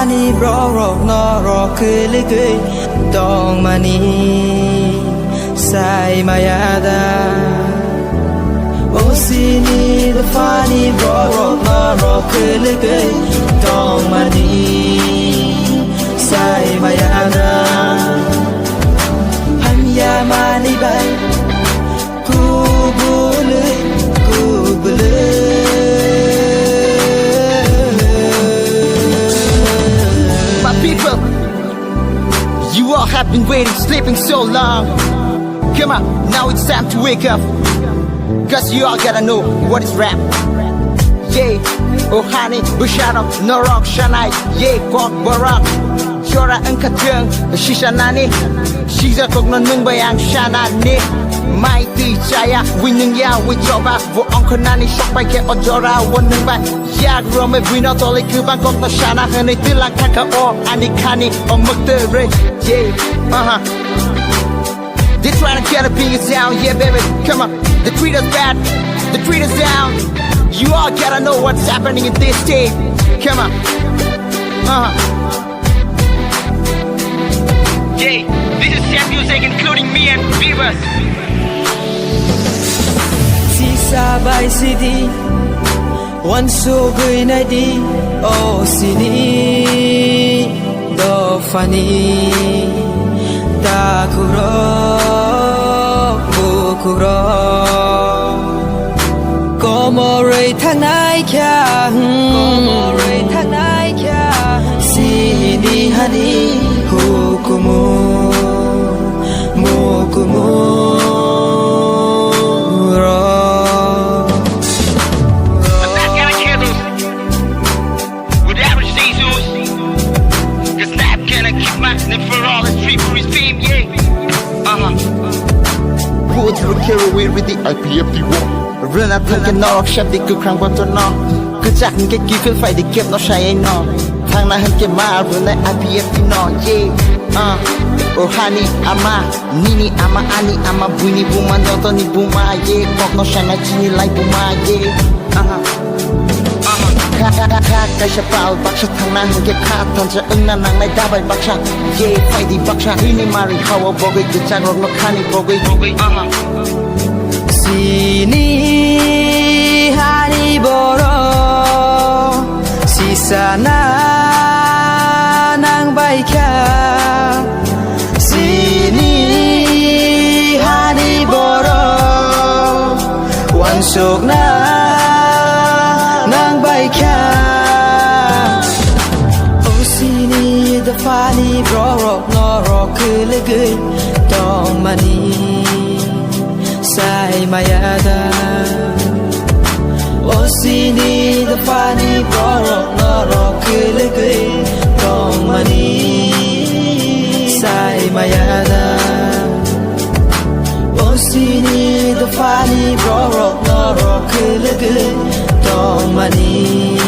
fani borok norok kelegay dong mani say mayada Oh sini the fani borok norok kelegay dong mani say mayada Hanya mani bay kubule People, you all have been waiting, sleeping so long. Come on, now it's time to wake up. Cause you all gotta know what is rap. Yeah, oh honey, Bushano, Norok, Shanai, yeah, Kokborok. Chora ang katyang, Shishanani. Shiza kog na nung bayang Shanani. Mai ti chaya, winning ya, with joba. Vo onkonani, shock by ke ojora, one nung bay. Yag rome, vino tole, kubang kok na Shana, honey, tilang kaka o, anikani, o muktere. Yeah, They tryna get a big down, yeah baby, come on. They treat us bad, they treat us down. You all gotta know what's happening in this state. Come on, Yeah, this is sad music including me and viewers. Si sabay sidi Wan so gay na di Oh sini Do fani Da kuro Bukuro Como rey tanay kya Como rey tanay kya Sini hani Hukumu Mukumu Would carry away with the IPFD war. Run up like a knock, shut the good crank button no. Good jack and get given fight the kept no shy no. Tang na hand get my run like IPFD no, yeah. Oh honey, ama, nini, ama, ani, ama, bunny, buma, dotoni, buma, yeah. Cock no shine like chini like buma, yeah. Kaka siapal baksa tangna hangke katan sa engna nang nai dabai baksa ye fighty baksa ini mari hawa bogey gecang rok no khani bogey Sini hari boro sisana nang baikya Sini hari boro wansok na nang baikya Oh sini the fani borok norok kelegay dong mani say mayada Oh sini the fani borok norok kelegay dong mani say mayada Oh sini the fani borok norok kelegay dong mani